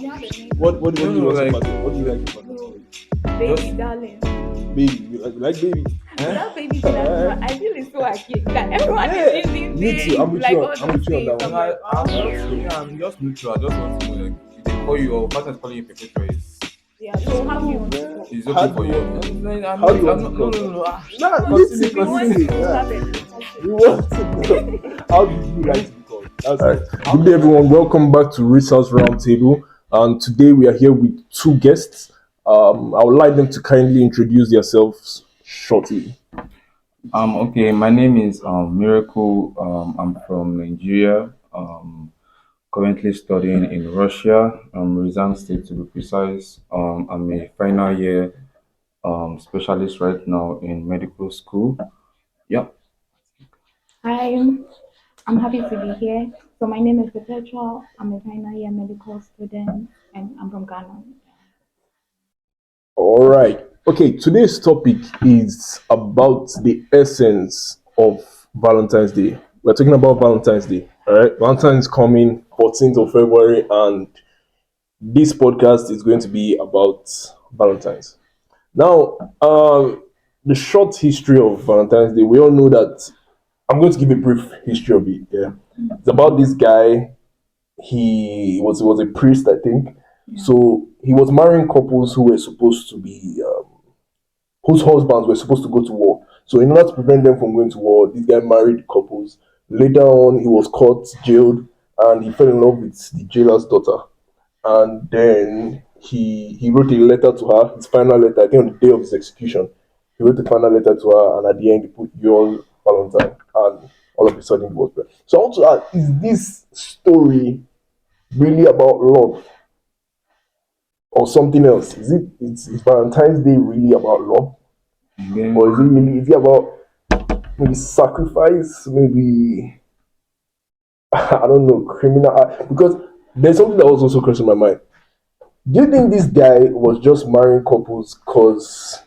you have a name? What do No, you no, want like about it? What do you like about No, it? baby, just darling. Baby, you like baby? eh? Without baby thing, I feel it's so archaic that everyone is Yeah, using me too. I'm babe, with like you. all I'm those with you on that things. one. I'm No, like, I'm oh. just me. I'm just neutral. I just want to know like if they call you or partner is calling you perpetual Yeah, It's so how do you cool, want to man. call? is How okay do for you you. want? I'm How do not. you want I'm to be not. No, called? no, no, no. Nah, We want listen, to, we want continue. to Yeah. have a discussion. We want to know. How do you like to be called? That's All it. right. Good day, everyone. Welcome back to Resource Roundtable. And today we are here with two guests. I would like them to kindly introduce themselves shortly. Okay. My name is Miracle. I'm from Nigeria. Currently studying in Russia. Rizan State to be precise. I'm a final year specialist right now in medical school. Yeah. Hi, I'm happy to be here. So my name is Perpetual. I'm a final year medical student, and I'm from Ghana. All right. Okay, today's topic is about the essence of Valentine's Day. We're talking about Valentine's Day. All right. Valentine's coming 14th of February, and this podcast is going to be about Valentine's. Now, the short history of Valentine's Day, we all know that. I'm going to give a brief history of it. Yeah, it's about this guy. He was a priest, I think. So he was marrying couples who were supposed to be whose husbands were supposed to go to war. So in order to prevent them from going to war, this guy married couples. Later on, he was caught, jailed, and he fell in love with the jailer's daughter. And then he wrote a letter to her, his final letter, I think on the day of his execution. He wrote a final letter to her, and at the end, he put your Valentine, and all of a sudden, it was bread. So I want to ask, is this story really about love or something else? Is Valentine's Day really about love? Or Then is it about maybe sacrifice, maybe I don't know, criminal because there's something that was also crossing my mind. Do you think this guy was just marrying couples because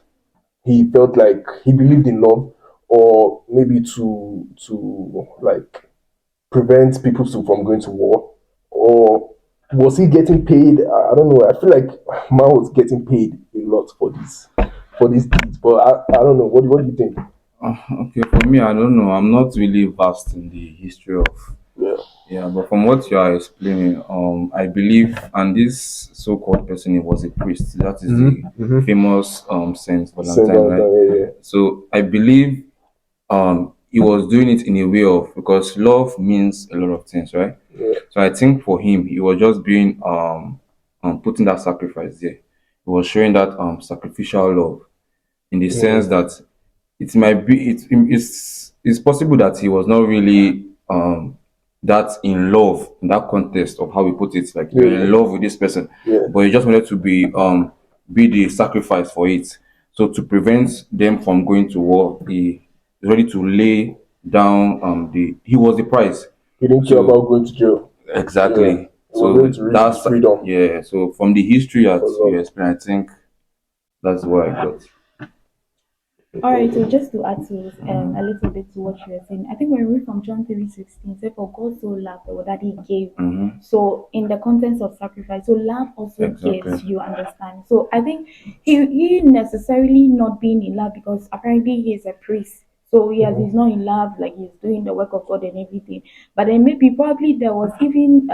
he felt like he believed in love, or maybe to like prevent people from going to war, or was he getting paid? I don't know. I feel like man was getting paid a lot for these deeds, but I don't know. What do you think? okay, for me, I don't know. I'm not really vast in the history of Yeah. yeah, but from what you are explaining, I believe, and this so-called person, he was a priest. That is the Mm-hmm. famous Saint Same Valentine, right? Valentine, yeah, So I believe he was doing it in a way of because love means a lot of things, right? yeah, So I think for him, he was just being putting that sacrifice there. He was showing that sacrificial love in the yeah, sense that it might be it's possible that he was not really that in love in that context of how we put it, like you're yeah, in love with this person, yeah, but he just wanted to be the sacrifice for it. So to prevent them from going to war, he is ready to lay down the he was the price. he didn't care So about going to jail. Yeah, exactly. he was ready So to risk his that's freedom yeah. So from the history that for you love. explained, I think that's what I got. All right, so just to add to a little bit to what you were saying, I think when we read from John 3:16, say, for God so loved the world that he gave. Mm-hmm. So in the context of sacrifice, so love also Exactly. gives you understand. So I think he necessarily not being in love because apparently he's a priest. So yes, he's not in love, like he's doing the work of God and everything. But then maybe probably there was even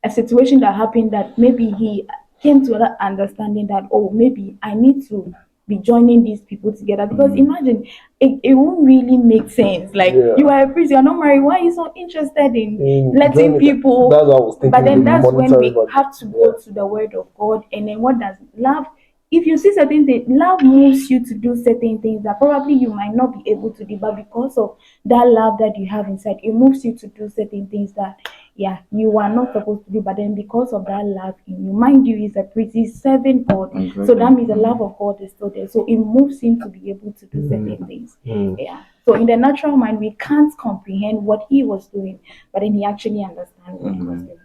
a situation that happened that maybe he came to that understanding that, oh, maybe I need to be joining these people together because imagine it won't really make sense. Like Yeah. you are a priest, you're not married. Why are you so interested in letting Joining, people? that's what I was But thinking, the then that's when monetary we value. have to Yeah. go to the word of God. And then what does love? If you see certain things, love moves you to do certain things that probably you might not be able to do, but because of that love that you have inside, it moves you to do certain things that, yeah, you are not supposed to do. But then because of that love in you, mind you, he's a priest, he's serving God. So that means the love of God is still there. So it moves him to be able to do certain things. Yeah. So in the natural mind, we can't comprehend what he was doing, but then he actually understands what he was doing.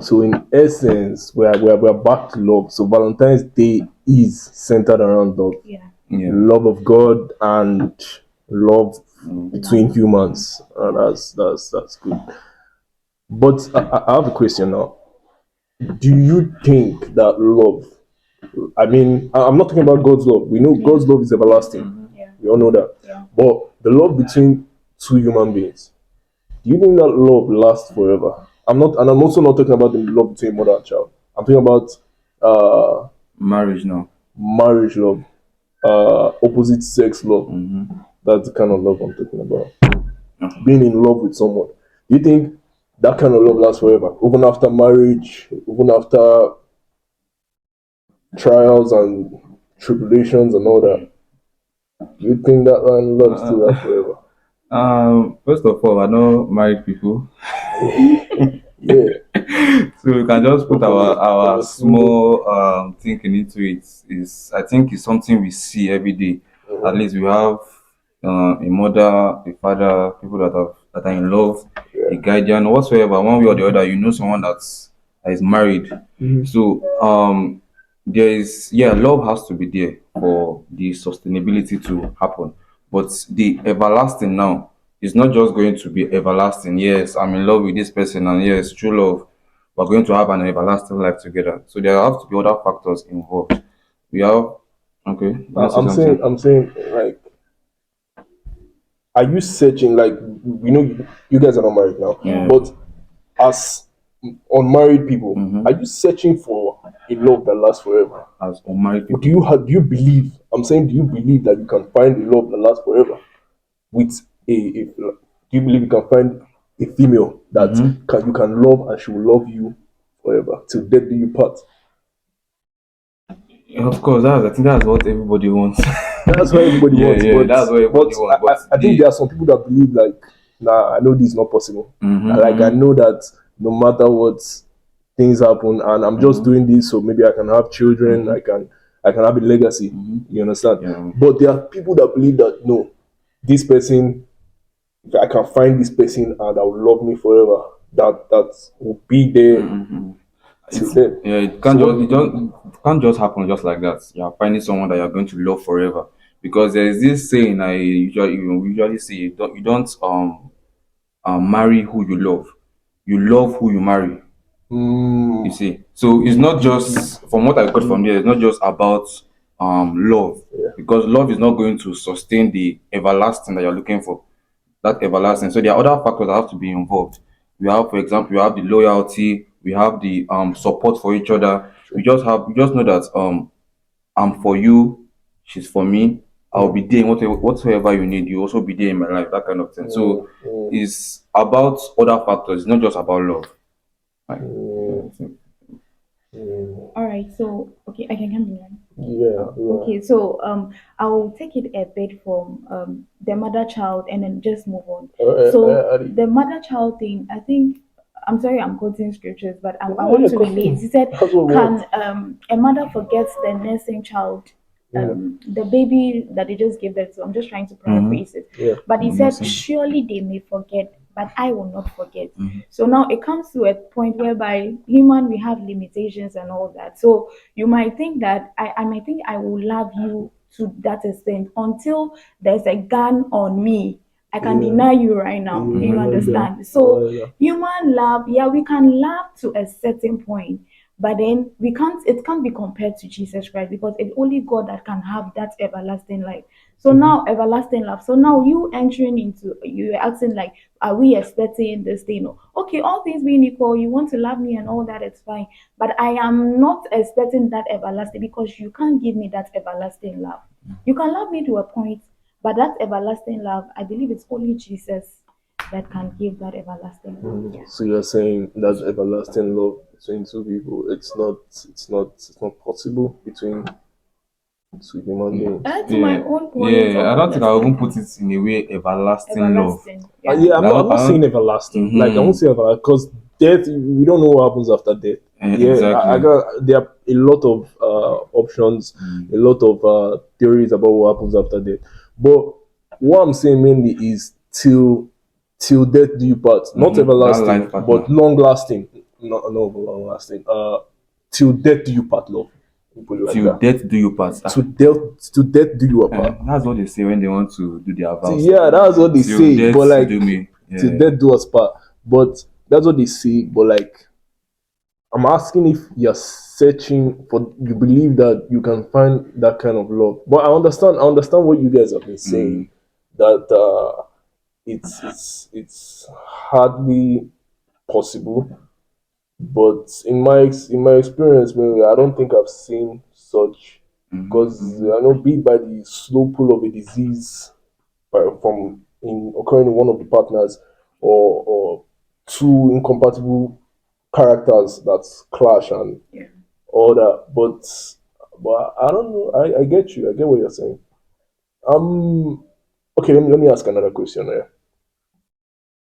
So in essence, we're back to love. So Valentine's Day is centered around love, Yeah. Yeah. love of God and love between humans. That's good. But I have a question now. Do you think that love? I mean, I'm not talking about God's love. We know Yeah. God's love is everlasting. Yeah. We all know that. Yeah. But the love between two human beings, do you think that love lasts forever? I'm not, and I'm also not talking about the love between mother and child. I'm talking about uh, Marriage now. marriage love, opposite sex love. That's the kind of love I'm talking about. Being in love with someone. Do you think that kind of love lasts forever? Even after marriage, even after trials and tribulations and all that. Do you think that kind of love still lasts forever? First of all, I know married people, Yeah. so we can just put our Honestly, small thinking into it. Is I think it's something we see every day. At least we have a mother, a father, people that are in love, a yeah. guardian, whatsoever. One way or the other, you know someone that is married. So there is, yeah, love has to be there for the sustainability to happen, but the everlasting now is not just going to be everlasting. Yes, I'm in love with this person, and yes, true love, we're going to have an everlasting life together. So there have to be other factors involved. We have, okay, you want to say something? I'm saying, like, are you searching? Like, we know you guys are not married now, Yeah. but as unmarried people, Mm-hmm. are you searching for a love that lasts forever? As unmarried Or people. do you believe? I'm saying, do you believe that you can find a love that lasts forever with a do you believe you can find a female that Mm-hmm. you can love and she will love you forever till death do you part? Of course, I think that's what everybody wants. That's what everybody Yeah, wants. yeah, that's what But everybody wants. But I think there are some people that believe like, nah, I know this is not possible. mm-hmm, Like I mm-hmm, know that no matter what things happen, and I'm just mm-hmm, doing this so maybe I can have children. mm-hmm, I can have a legacy. mm-hmm. You understand? Yeah. But there are people that believe that no, this person, if I can find this person and that will love me forever. That will be there Mm-hmm. till It's then. yeah, it So can't what just do you think? it can't just happen just like that. You're finding someone that you're going to love forever. Because there's this saying I usually say, you don't marry who you love. You love who you marry. You Mm, see. So it's not just, from what I got from there, it's not just about love. yeah. Because love is not going to sustain the everlasting that you're looking for. That everlasting. So there are other factors that have to be involved. We have, for example, we have the loyalty, we have the support for each other. We just know that I'm for you, she's for me. I'll be there in whatsoever you need. You also be there in my life, that kind of thing. So it's about other factors. It's not just about love. Right. All right. So okay, I can continue. Yeah, yeah. Okay, so I'll take it a bit from the mother child and then just move on. So the mother child thing, I think I'm sorry I'm quoting scriptures, but I want Yeah, to relate. He said, that's what we want. "Can a mother forget the nursing child, Yeah, the baby that they just gave birth to?" I'm just trying to Mm-hmm. paraphrase it, yeah. but he said, Innocent. "Surely they may forget, but I will not forget." So now it comes to a point whereby human we have limitations and all that. So you might think that I might think I will love you to that extent until there's a gun on me. I can Yeah, deny you right now. Do yeah, you like that. understand? So Yeah. human love, yeah, we can love to a certain point, but then it can't be compared to Jesus Christ because it's only God that can have that everlasting life. So now everlasting love. So now you entering into you asking like, are we expecting this thing? Okay, all things being equal, you want to love me and all that, it's fine. But I am not expecting that everlasting because you can't give me that everlasting love. You can love me to a point, but that everlasting love, I believe it's only Jesus that can give that everlasting love. Yeah. So you're saying that everlasting love between two people, it's not possible between two human beings. To my Yeah, own point yeah. of I don't think I will even put understanding, it in a way everlasting love. everlasting. Yeah. Yeah, I I'm not saying don't. everlasting. Like I won't Mm-hmm. say everlasting because death. We don't know what happens after death. Yeah, I Exactly. got there are a lot of options, a lot of theories about what happens after death. But what I'm saying mainly is till death do you part, not Mm-hmm. That life everlasting, but partner. long lasting. Not long lasting. Till death do you part, love. We put it like Till that. death do you part. To death do you apart. That's what they say when they want to do their vows. Yeah, that's what they Till say. But death like do me. till Yeah. death do us part. But that's what they say. But like I'm asking if you're searching for, you believe that you can find that kind of love. But I understand what you guys have been saying, Mm, that it's hardly possible. But in my experience, maybe I don't think I've seen such, mhm, because mhm. I know, be it by the slow pull of a disease from in occurring in one of the partners, or two incompatible characters that clash and Yeah. all that. But I don't know. I get you. I get what you're saying. Um. Okay. Let me ask another question here.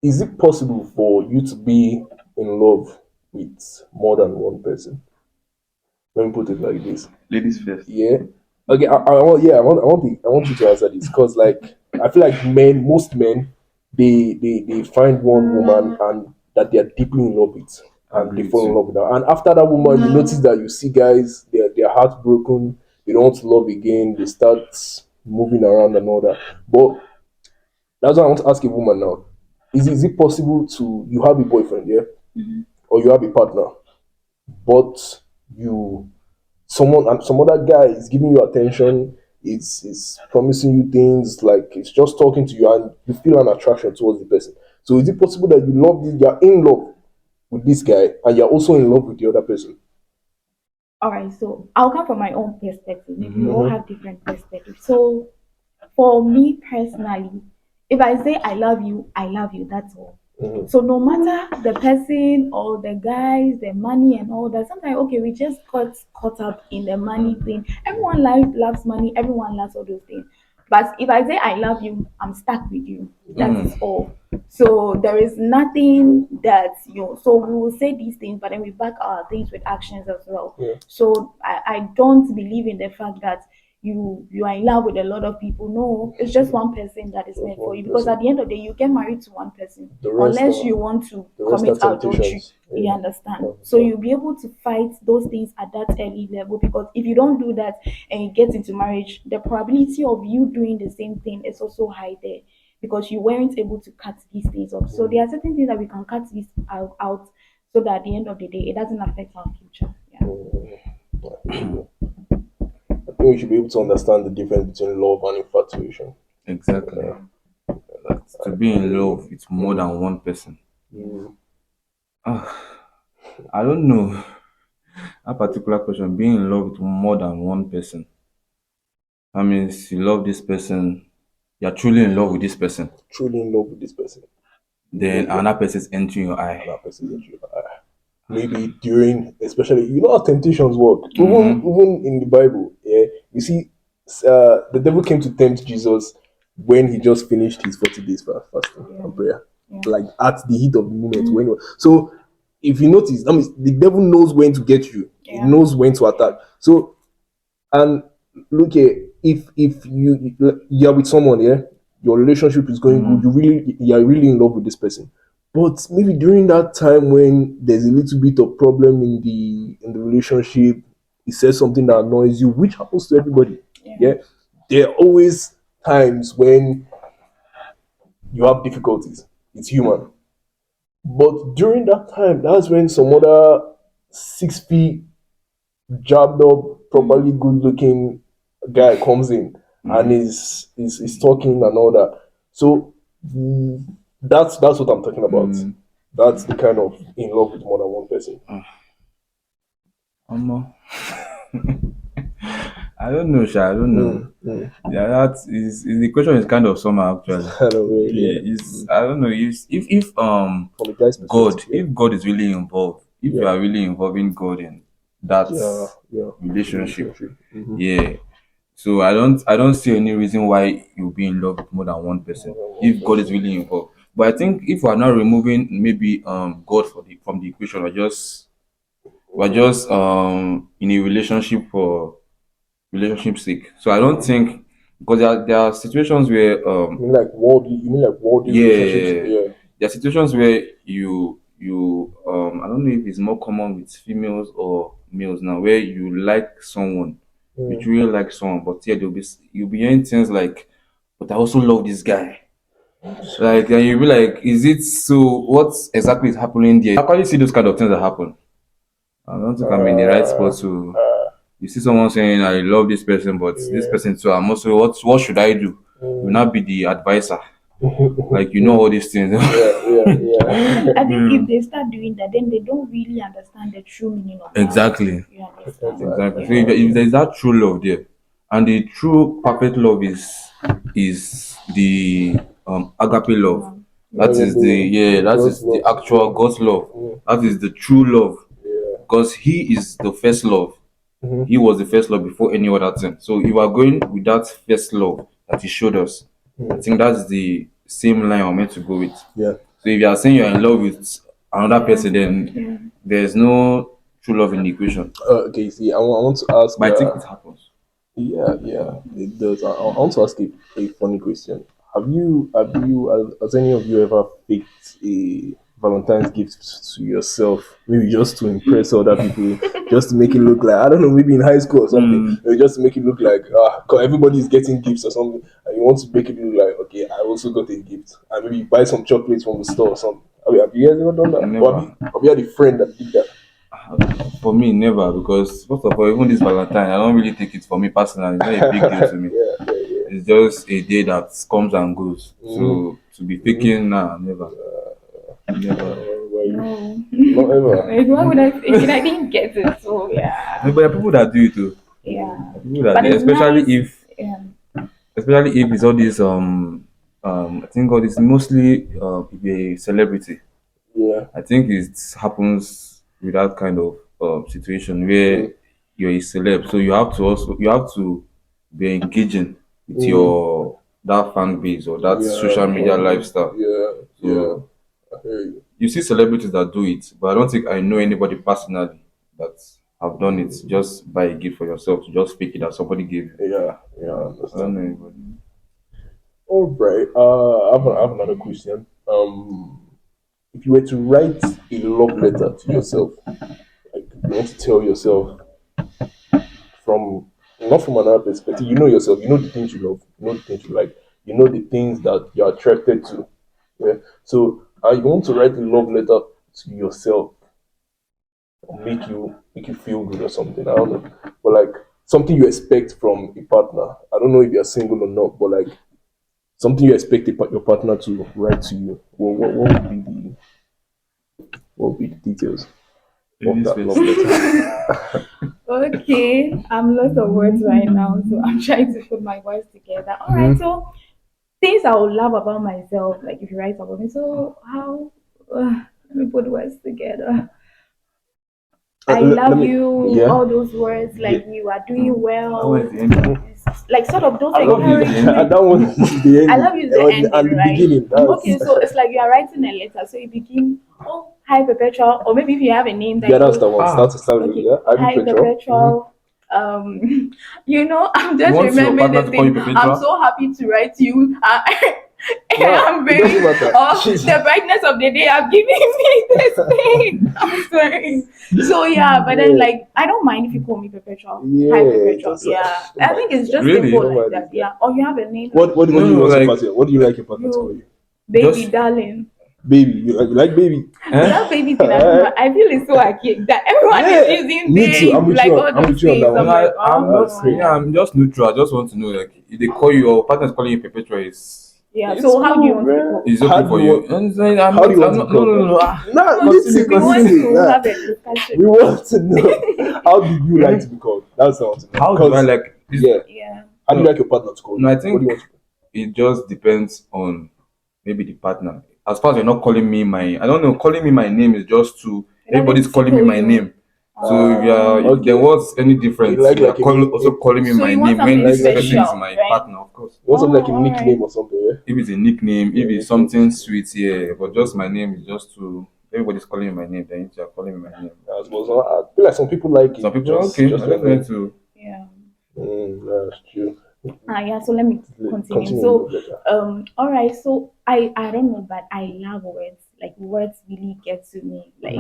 Is it possible for you to be in love with more than one person? Let me put it like this. Ladies first. Yeah. Okay. I want. Yeah. I want you to answer this, because like I feel like most men, they find one woman and that they are deeply in love with, and they Agree fall with in you. love with her. And after that woman, you notice that you see guys, they're heartbroken. They don't want to love again. They start moving around and all that. But that's why I want to ask a woman now: is it possible to, you have a boyfriend, yeah, or you have a partner, but you, someone and some other guy is giving you attention, is promising you things, like it's just talking to you, and you feel an attraction towards the person. So is it possible that you love this, you're in love with this guy, and you're also in love with the other person? All right, so I'll come from my own perspective. Maybe we all Mm-hmm. have different perspectives. So for me personally, if I say I love you, that's all. Mm-hmm. So no matter the person or the guys, the money and all that, sometimes okay, we just got caught up in the money thing. Everyone loves money, everyone loves all those things. But if I say I love you, I'm stuck with you. That is Mm, all. So there is nothing that so we will say these things, but then we back our things with actions as well. Yeah. So I don't believe in the fact that you are in love with a lot of people. No, it's just one person that is Just meant for one you, because person. at the end of the day you get married to one person The rest unless are you want to the rest are commit adultery. temptations. You Yeah. understand? So Yeah. you'll be able to fight those things at that early level, because if you don't do that and you get into marriage, the probability of you doing the same thing is also high there, because you weren't able to cut these things off. So there are certain things that we can cut these out so that at the end of the day it doesn't affect our future. Yeah. I think we should be able to understand the difference between love and infatuation. exactly. Yeah. That to be in Mm, love with more than one person. mm, Ah, I don't know. That particular question, being in love with more than one person. That means you love this person, you're truly in love with this person. truly in love with this person. Then Maybe another person is entering your eye. another person that you maybe during, especially, you know how temptations work. Mm-hmm. Even in the Bible, yeah, you see, the devil came to tempt Jesus when he just finished his 40 days fasting Yeah. and prayer, Yeah. like at the heat of the moment. So if you notice, I mean, the devil knows when to get you. He Yeah. knows when to attack. So, and look here, if you're with someone, yeah, your relationship is going good, Mm-hmm. you're really in love with this person, but maybe during that time when there's a little bit of problem in the relationship, he says something that annoys you, which happens to everybody. Yeah. Yeah, there are always times when you have difficulties. It's human. But during that time, that's when some other 6 feet jabbed up, properly good looking guy comes in and Mm-hmm. is talking and all that. So that's what I'm talking about. Mm-hmm. That's the kind of in love with more than one person. Um, I don't know, Sha. I don't know. Mm, mm. Yeah, that is the question is kind of somehow actually. Kind of way, yeah. Is I don't know if From a guy's God perspective, yeah. if God is really involved, if you Yeah. are really involving God in that Yeah, yeah. relationship, Relationship. Mm-hmm. yeah. So I don't see any reason why you'll be in love with more than one More person than one if God is person. really involved. But I think if we're not removing maybe God from the equation, we're just in a relationship for relationship sake. So I don't think because there are situations where You mean like worldly relationships? yeah, Yeah. there are situations where you I don't know if it's more common with females or males now, where you like someone, you Mm. truly like someone, but yeah, you'll be hearing things like, but I also love this guy. Like, and you'll be like, is it so? What exactly is happening there? I actually see those kind of things that happen. I don't think I'm in the right spot to. You see someone saying, "I love this person," but this Yeah. person too. I'm also what should I do? You will not be the advisor. Like you know all these things. Yeah. I think if they start doing that, then they don't really understand the true meaning of love. Exactly. You understand? Exactly. Exactly. So Yeah. if there's that true love there, and the true perfect love is the agape love. Um, That Yeah, is the yeah. That God's is the love. actual God's love. Mm, That is the true love yeah. because He is the first love. Mm-hmm. He was the first love before any other thing. So if you are going with that first love that He showed us, I Mm, think that's the same line we're meant to go with. yeah. So if you are saying you're in love with another person, then yeah. there's no true love in the equation. Okay. See, I want to ask. But I think it happens. Yeah, it does. I want to ask a funny question. Has any of you ever picked a Valentine's gift to yourself? Maybe just to impress other people, just to make it look like, I don't know, maybe in high school or something, Mm, maybe just to make it look like, 'cause everybody's getting gifts or something, and you want to make it look like, okay, I also got a gift. And maybe buy some chocolates from the store or something. Have you guys ever done that? Or never. have you had a friend that did that? For me, never. Because first of all, even this Valentine, I don't really take it for me personally. It's not a big deal to me. Yeah. It's just a day that comes and goes. Mm, So to be mm, faking, nah, never, never. well, No. not ever. Like, why would I fake it? I didn't get it. So yeah. No, but there are people that do it too. Yeah. There are people that But do it, it's nice. Yeah. especially if it's all these I think all this mostly if you're a celebrity. Yeah. I think it happens with that kind of situation where Mm, you're a celeb, so you have to be engaging with mm, your that fan base or that yeah. social media Probably. lifestyle. Yeah. So I hear you. you see celebrities that do it, but I don't think I know anybody personally that have done it. Just buy a gift for yourself to just fake it that somebody gave you. Yeah. I I don't understand. know anybody. All right. I have another question. If you were to write a love letter to yourself, like you want to tell yourself from not from another perspective, you know yourself, you know the things you love, you know the things you like, you know the things that you're attracted to. Yeah. So you want to write a love letter to yourself, make you feel good or something. I don't know, but like something you expect from a partner. I don't know if you're single or not, but like something you expect your partner to write to you. What would be the details of Ladies that love first. letter? Okay. I'm lost of words right now, so I'm trying to put my words together. All right. Mhm. So things I would love about myself, like if you write about me. So how? Let me put words together. I Let love me. you. Yeah. All those words, Yeah. like you are doing That was well. the ending. Like sort of those I love you is the And encouragement. ending. that one is the I ending. love you is the And ending, the right? beginning. That's Okay, so it's like you are writing a letter. So you begin, oh, hi Perpetual, or maybe if you have a name yeah, that that's goes, the one. Start Ah, to start with. okay, Yeah. Ivy hi Petrol. Mm-hmm. Perpetual. I'm you just want your remembering partner this to call you thing. I'm Perpetua? so happy to write you. No, I'm it doesn't very matter. the brightness of the day have given me this thing. I'm sorry. So yeah, but then Yeah. like I don't mind if you call me Perpetual. Hi Yeah. Perpetual. Just Yeah. don't I mind think this it's guy. just simple Really? Don't like mind this that. guy. Yeah. Or you have a name like What do No, you no, want your like partner? What do you like your partner to call you you? baby just darling. Baby. You like baby? That eh? baby thing, I feel it's so archaic that everyone is Yeah. using Me too. babe, like all I'm those with you on that things. I'm one. No, like, I'm oh That's just crazy. yeah, no. I'm just neutral. I just want to know like if they call you your partner's calling you Perpetua is Yeah. It's So how do you cool, want to be man. called? is How okay do for you you. want? And then How do you want I'm to not be no called, no no man? no Nah, No, listen, continue we want continue. to Nah. have a discussion. We want to know how do you like to be called? That's what I want to know. How do I Because like this? yeah, Yeah. how do you No, like your partner to call no, you? I What do you think want? it just depends on maybe the partner. As far as you're not calling me my I don't know, calling me my name is just to It everybody's doesn't calling me tickle my you. name. So if you're then Okay. what's any You difference? like You're like also calling me So my you want name when something like this like a person is special, my right? partner, of course. you want something like a Oh, all right. nickname or something, yeah? If it's a nickname, if Yeah, it's nickname. something sweet, yeah. But just my name is just to everybody's calling me my name, then you're calling me my name. I suppose I feel like some people like Some it people are okay. just I their just want name. to Yeah. That's true. Yeah, so let me continue. Continue So, love letter. all right, so I don't know, but I love words. Like words really get to me. Like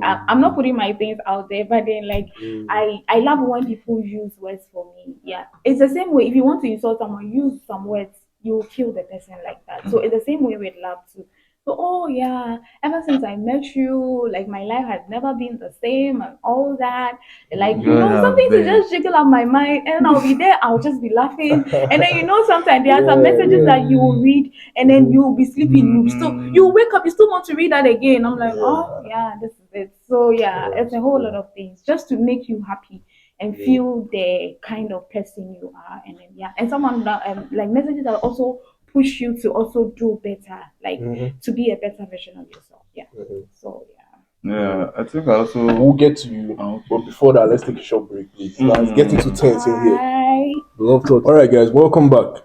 I'm not putting my things out there, but then like Mm. I love when people use words for me. Yeah. It's the same way if you want to insult someone, use some words, you will kill the person like that. So it's the same way with love too. So, oh yeah, ever since I met you, like my life has never been the same and all that. Like, God, I something to beg. just jiggle up my mind, and I'll be there, I'll just be laughing. And then, sometimes there are some Yeah, messages yeah. that you will read and then Mhm. you'll be sleeping. You Mm, wake up, you still want to read that again. I'm like, oh Yeah. yeah, this is it. So yeah, Oh, it's that's a whole lot cool. of things just to make you happy and Yeah. feel the kind of person you are. And then yeah, and someone that like messages that also push you to also do better, like Mhm. to be a better version of yourself. Yeah. Mhm. So yeah. yeah, I think I also. We'll get to you, but Okay. before that, let's take a short break, please. Now, it's getting to Mm, tense in here. Bye. Love talk. All right, guys, welcome back.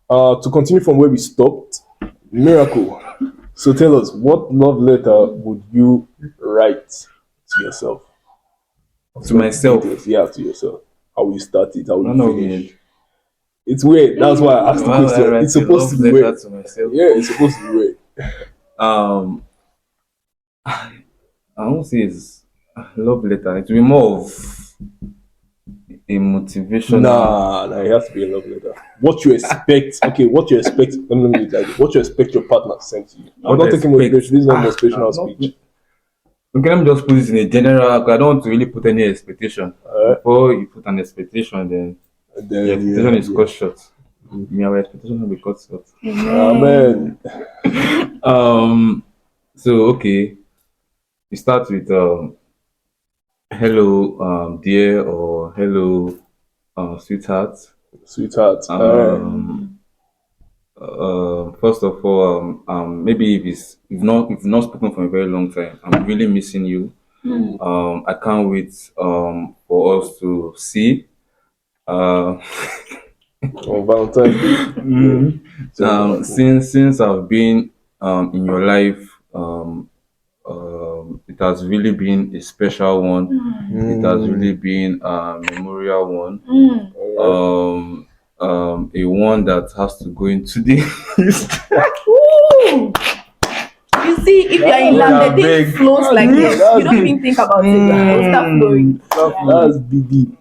To continue from where we stopped, Miracle. So tell us, what love letter would you write to yourself? to Some details, myself. yeah, to yourself. How will you start it? How will you None of finish? weird. It's weird. That's why I asked the Why would I question. It's write a supposed to love be letter weird. to myself? Yeah, it's supposed to be weird. Um, I won't say it's a love letter. It will be more of a motivational. Nah, it has to be a love letter. What you expect? Okay, what you expect? Let me read like this. What you expect your partner to send to you? I'm What not I taking expect. motivation. This is not motivational I'm not. speech. Okay, let me just put this in a general. 'Cause I don't want to really put any expectation. All right, Before you put an expectation, then and your then expectation yeah, is yeah. cut short. Me, our expectation will be cut short. Amen. Amen. Um. So okay, you start with hello, dear, or hello, sweetheart. Sweetheart. All right. Um. First of all, maybe if if you've not spoken for a very long time, I'm really missing you. I can't wait for us to see. Uh, On Valentine's Day. Yeah. mm, Same here. since I've been in your life, it has really been a special one. It has really Mm, been a memorial one. Mm. all right. Um, a one that has to go into the history. Ooh. You see, if you're in God, love, I the thing beg. flows That's like deep. this. You That's don't deep. even think about it. It will start flowing. Start Yeah. flowing. That's deep.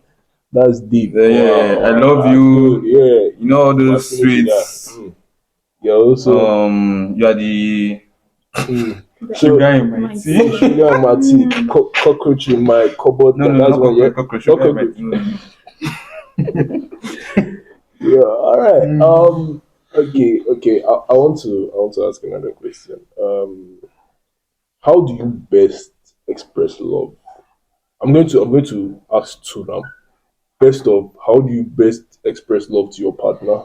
That's deep. Yeah, I Wow. love That's good. you. Yeah. You know all You might those finish with that. sweets. Yeah. Also. You are the Mm. So sugar in my My tea. tea. sugar in my tea, cockroach in my cupboard. No, no, That's not one. Yeah. cockroach. Cockroach, Not sugar in my cockroach. tea. No, no. Yeah. All right. Okay. Okay. I want to ask another question. How do you best express love? I'm going to ask two now. First off, how do you best express love to your partner?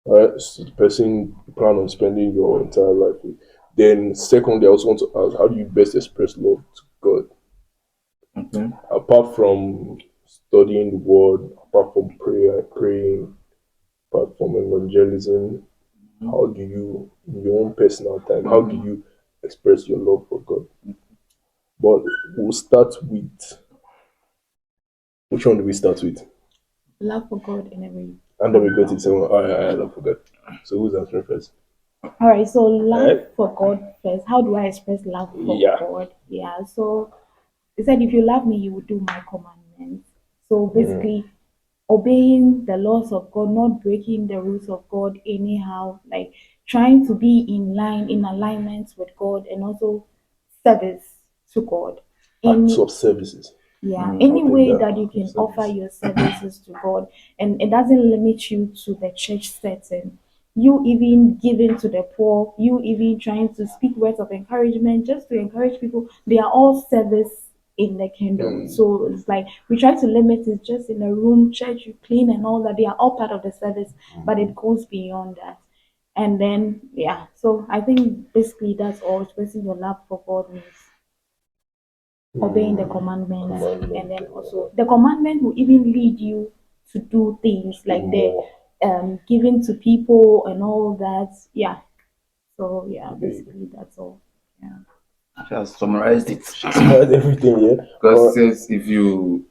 All right, so the person you plan on spending your entire life with. Then, secondly, I also want to ask, how do you best express love to God? Okay. Apart from studying the word, apart from praying, apart from evangelism, how do you, in your own personal time, how do you express your love for God? But we'll start with, which one do we start with? Love for God and every And then we go to the second one. I love forgot. So who's answering first? All right, so All love right. for God first. How do I express love for Yeah. God? Yeah, so he said, if you love me, you will do my commandments. So Mm, basically, obeying the laws of God, not breaking the rules of God anyhow, like trying to be in line, in alignment with God, and also service to God. acts Any of services. yeah, I'll any take way that. that you Acts of can offer service. your services to God, and it doesn't limit you to the church setting. You even giving to the poor, you even trying to speak words of encouragement just to encourage people, they are all service in the kingdom. Mm, So it's like we try to limit it just in a room, church, you clean and all that. They are all part of the service, but it goes beyond that. And then, yeah, so I think basically that's all expressing your love for God means obeying the commandments, and commandment. then also the commandment will even lead you to do things Do like the more. giving to people and all that. Yeah, so yeah, Okay. basically that's all. Yeah. She has summarized it. Smart everything, yeah. Because it Or says if you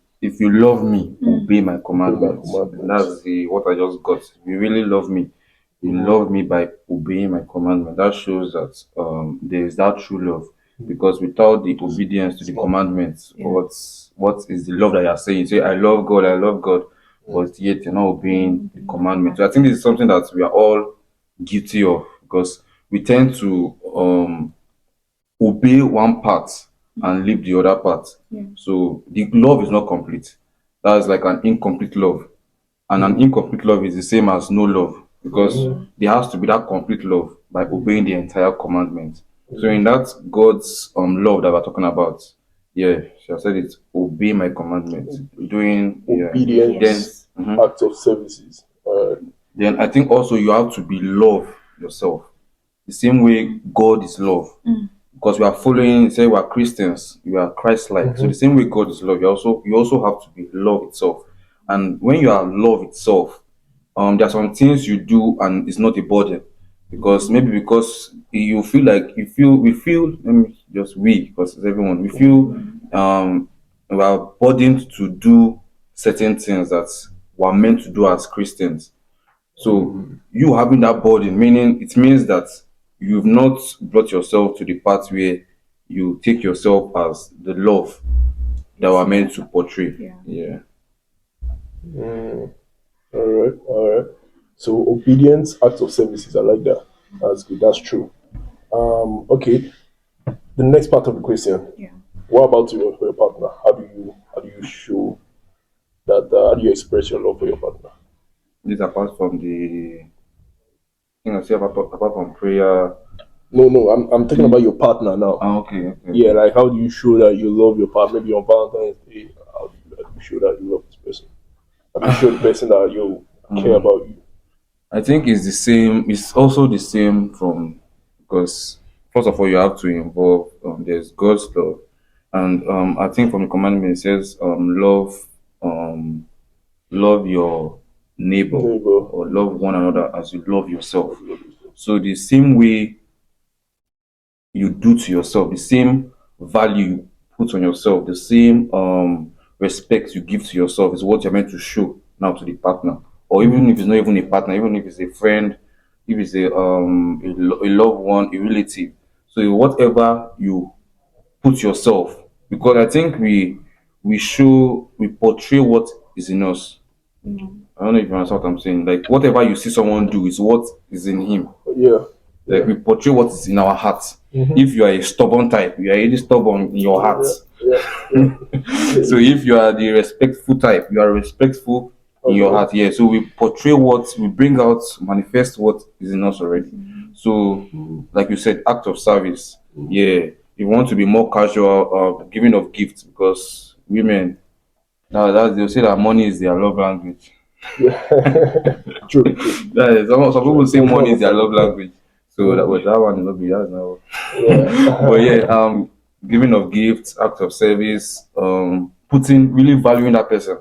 love me, obey my obey my commandments. And commandments. that's the what I just got. If you really love me, you love me by obeying my commandment. That shows that there is that true love. Because without the obedience to the Smart. commandments, Yeah. what is the love that you are saying? You say I love God, but yet you're not obeying the commandments. So I think this is something that we are all guilty of because we tend to obey one part and leave the other part. Yeah. So the love is not complete. That's like an incomplete love. And an incomplete love is the same as no love because there has to be that complete love by obeying the entire commandment. So in that God's love that we're talking about, yeah, she has said it, obey my commandments. Doing yeah. Then Obedience, mhm. acts of services. Then I think also you have to be love yourself. The same way God is love. Because we are following, say we are Christians, we are Christ-like. So the same way God is love, you also have to be love itself. And when you are love itself, there are some things you do and it's not a burden. Because maybe because you feel like we feel let me just we because it's everyone we feel we are burdened to do certain things that we're meant to do as Christians. So you having that burden, meaning it means that you've not brought yourself to the part where you take yourself as the love that we're meant to portray. Yeah. Yeah. All right, all right. So obedience, acts of services. I like that. That's good. That's true. Okay. The next part of the question. Yeah. What about your partner? How do you show that? How do you express your love for your partner? This apart from the thing I say apart from prayer. No, no. I'm talking about your partner now. Okay, okay. Yeah, like how do you show that you love your partner? Maybe on Valentine's Day, how do you show that you love this person? How do you show the person that you care about you? I think it's the same. It's also the same from because first of all you have to involve there's God's love, and I think from the commandment it says um love your neighbor Neighbor. or love one another as you love yourself. So the same way you do to yourself, the same value you put on yourself, the same respect you give to yourself is what you're meant to show now to the partner. Or even if it's not even a partner, even if it's a friend, if it's a loved one, a relative. So whatever you put yourself, because I think we portray what is in us. I don't know if you understand what I'm saying. Like whatever you see someone do is what is in him. Yeah. Like we portray what is in our hearts. If you are a stubborn type, you are really stubborn in your heart. Yeah. Yeah. So if you are the respectful type, you are respectful in your Okay. heart. Yeah. So we portray what we bring out, manifest what is in us already. So, like you said, act of service. Yeah. You want to be more casual, giving of gifts because women now that they'll say that money is their love language. True. That is, some people say money is their love Yeah. language. So that was that one will not be that's not. Yeah. But yeah, giving of gifts, act of service, putting really valuing that person.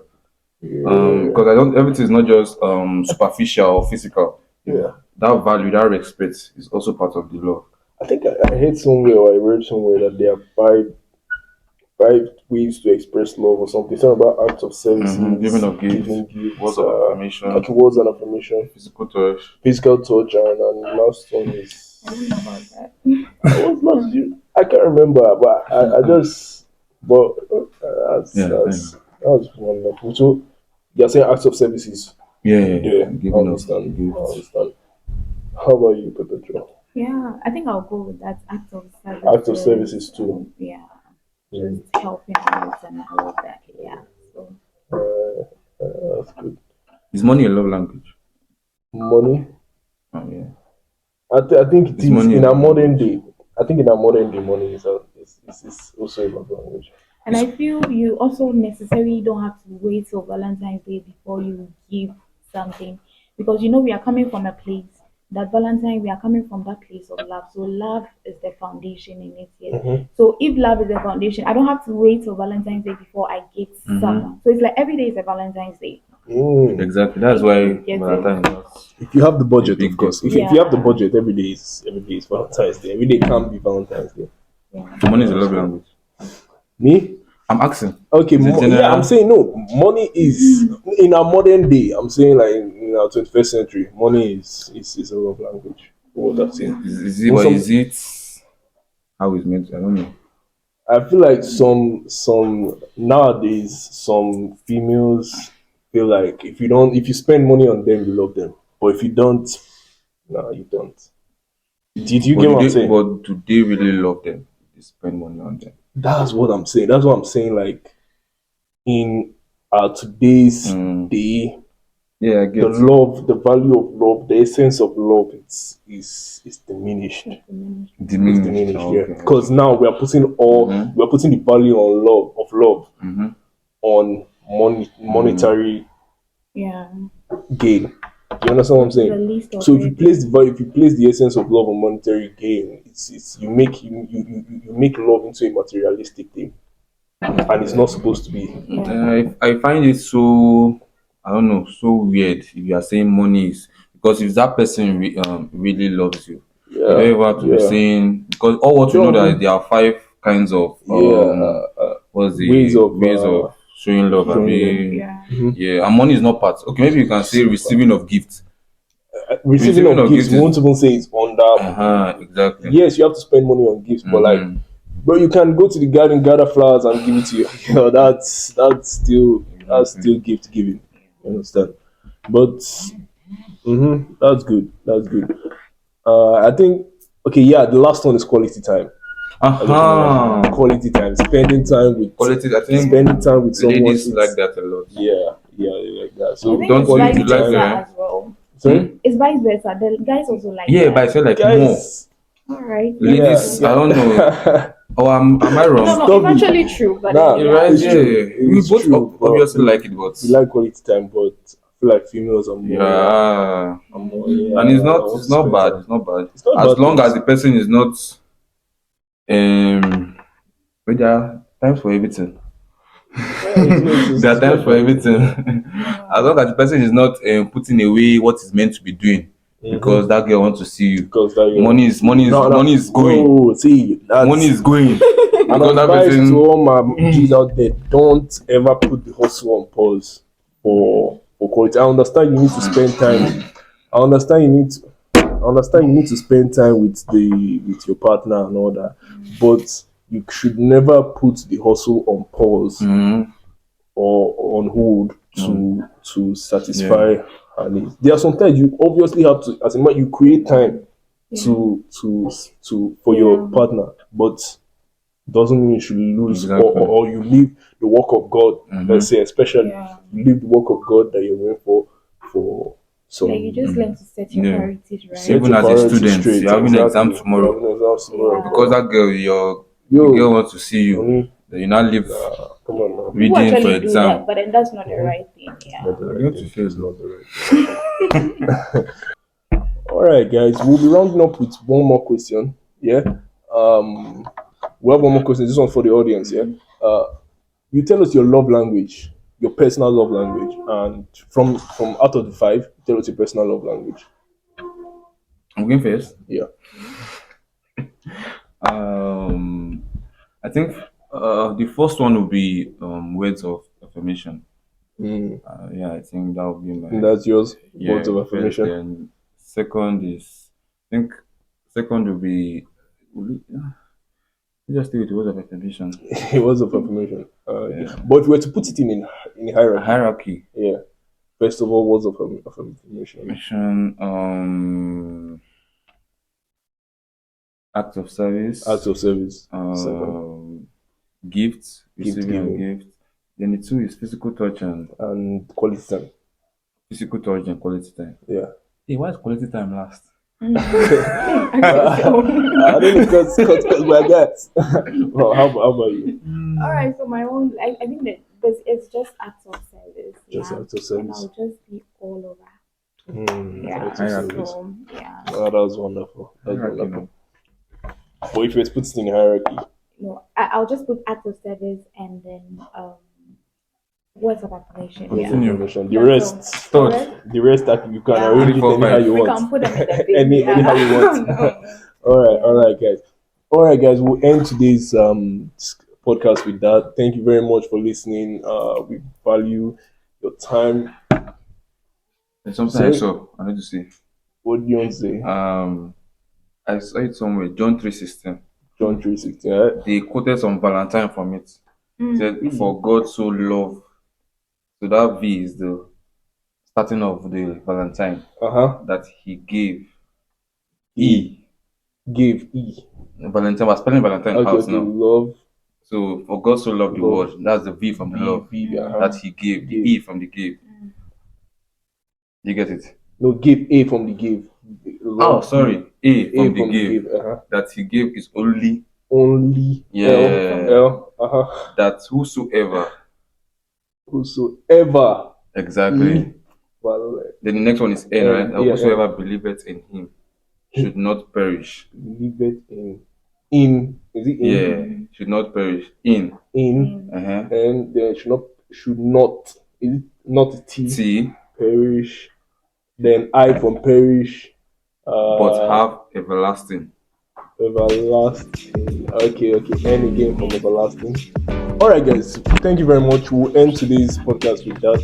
Because I don't everything is not just superficial or physical. Yeah. That value, that respect is also part of the love. I think I heard somewhere or I read somewhere that there are five ways to express love or something. Something about acts of Giving services, of gifts, giving gifts, words of affirmation, okay, words and affirmation, physical touch. physical touch, and last one is I don't know about that. what's last? I can't remember, but I just but Yeah, I know. that's wonderful. So you're saying acts of services. Yeah, Yeah, I giving of understand. I gifts. understand. How about you, Perpetual? Yeah, I think I'll go with that act of Acts of services. services too. Yeah, just Mm. helping out and all of that. Yeah. So That's good. Is money a love language? Money. Oh yeah. I think it Is is money a in our love modern language? day. I think in our modern day, money is also a love language. and I feel you also necessarily don't have to wait till Valentine's Day before you give something because we are coming from a place that Valentine we are coming from that place of love. So love is the foundation in it. Yes. So if love is the foundation, I don't have to wait till Valentine's Day before I get someone. So it's like every day is a Valentine's Day. Exactly. That's why Get it? Valentine is not If you have the a budget, big of deal. course. If you have the Yeah. budget, every day is Valentine's Day. Every day can be Valentine's Day. Yeah. So money is a love language. Me? I'm asking. Okay, Is it yeah, I'm general? saying no. Money is in our modern day. I'm saying like in our 21st century, money is a love language. What I'm saying. Is it, But but is it how it's meant? I don't know. I feel like some nowadays some females feel like if you spend money on them you love them, but if you don't, no, you don't. Did you But get what I'm saying? do they really love them? They spend money on them. That's what I'm saying. That's what I'm saying. Like in today's Mm, day, yeah, I the get. love, the value of love, the essence of love, is diminished. It's Diminished. diminished, Oh, yeah. okay, Because okay. now Mm-hmm. we are putting the value on love Mm-hmm. on Mm, monetary Yeah. gain. You understand what I'm The saying? least of So it. if you place the essence of love on monetary gain, it's you make love into a materialistic thing, and it's not supposed to be. Yeah. I find it so, I don't know, so weird if you are saying money is, because if that person really loves you, you Yeah, don't even have to be yeah. saying, because all You what we know don't that even, there are five kinds of yeah, what's ways the of ways of showing love. I showing love. mean, Yeah. yeah, and money is not part. Okay, maybe you can say receiving of gifts. Receiving Receiving of of gifts, gifts we won't is even say it's under. exactly. Yes, you have to spend money on gifts, but like, Mm-hmm. bro, you can go to the garden, gather flowers, and give it to you. You know, that's Exactly. still gift giving. You understand? But that's good. That's good. I think okay, yeah. The last one is quality time. I just remember Uh-huh. quality time, Quality. I think spending time with someone. ladies like It's that a lot. like that. I So think it's Don't you? vice quality You like versa time. that? as well. Hmm? Sorry, It's vice versa. The guys also like Yeah, but I that. feel like more. guys. All right. Let's Yeah, Ladies, go. I don't know. yeah. Oh, am I No, wrong? no, it's Stop it. actually true, but then Nah, You're yeah, right. it's let's Yeah, go. true. we It's both true. But obviously like it, but we like quality time, but I feel like females yeah, are more. and Yeah, I want it's to not spend bad. time. It's not bad It's not a as bad thing. long as the person is not um. But there are times for everything. Yeah, There are it's not times a for bad thing. everything. Yeah. As long as the person is not putting away what is meant to be doing, because Mm-hmm. that girl wants to see you. Because that you want to see. No, Money no, is going. bro. See, Money that's is going an because that advice to person. all my G's out there. Don't ever put the hustle on pause for quality. I understand you need to spend time. I understand you need to. I understand you need to spend time with your partner and all that, but you should never put the hustle on pause Mhm. or on hold Mm, to yeah, satisfy her needs. There are sometimes you obviously have to, as a man, you create time Yeah. to for your Yeah. partner, but doesn't mean you should lose exactly. or you leave the work of God. Let's Mm-hmm. say, especially Yeah. you leave the work of God that you're doing for Yeah. You some just learn to set your Yeah. priorities right. set Even your as a priorities student, straight. you're having an exam Exactly. You're tomorrow. having exams tomorrow, Yeah. Because bro. that girl, the Yo, girl wants to see you. honey, Then you now leave come on Yeah. now. People reading for actually do that, exam. but then that's not the right thing. Not Yeah. the You're right going to thing. fail It's though. not the right thing. All right, guys. We'll be rounding up with one more question. Yeah. Um, we have one more question. This one for the audience. Yeah. Uh, you tell us your love language, your personal love language, and from out of the five, tell us your personal love language. I'm going first. Yeah. Um, I think the first one will be words of affirmation. Mm. Yeah, I think that would be And my that's yours. Words yeah of first. affirmation. Then second is, I think second will be, let's just stay with the words of affirmation. Words of affirmation. Okay. Yeah, But if we were to put it in a hierarchy, hierarchy. yeah. First of all, words of affirmation. Affirmation, act of Acts service, of service. Second, um, gifts, gift receiving of giving gifts. Then the two is and quality time. physical touch and quality time. Yeah. Hey, why is quality time last? Ask yourself. I don't know because we're guys. Well, how about you? All right. So my own, I think that because it's just acts of service. Just Yeah. acts of And service. I'll just be all over. Yeah. Acts of Hierarchy. service. So yeah. Oh, that was wonderful. That was Hierarchy wonderful. now. But if you were to put it in hierarchy, No, I'll just put acts of service and then words of affirmation. words of Yeah. Continue. affirmation. That's all. The Third. rest, The rest that you can yeah. arrange Three, it four, anyhow five. you We want. can put them in the bin. Anyhow you Yeah. want. No. All Yeah. right, guys. All right, guys. We'll end today's podcast with that. Thank you very much for listening. We value your time. There's something I Sorry, saw. I need to see. what do you want to say? I saw it somewhere. John 3:16. John 3:16. Right? They quoted some Valentine from it. It Mm. said, "For God so loved." So that V is the starting of the Valentine Uh huh. that He gave E. E. Give E. Valentine, we're spelling Valentine Okay, out okay. now. Love. So for God so loved the Love. world, that's the V from the love V. that he gave, the Give. E from the give. You get it? No, give A from the give. Oh, Love. sorry, A A from the from the give. give. That he gave is only Only Yeah. L. that whosoever. Whosoever. Exactly. E. Well, Then the next one is N, right? yeah, Whosoever believeth in him should not perish. leave it in. Is it in? Yeah, should not perish. In. In. Uh-huh. And then should not. Is it not T? T. Perish. Then I from perish. But have everlasting. Everlasting. Okay. N again from everlasting. All right, guys. Thank you very much. We'll end today's podcast with that.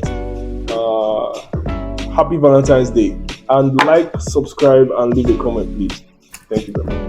Happy Valentine's Day, and like, subscribe, and leave a comment, please. Thank you very much.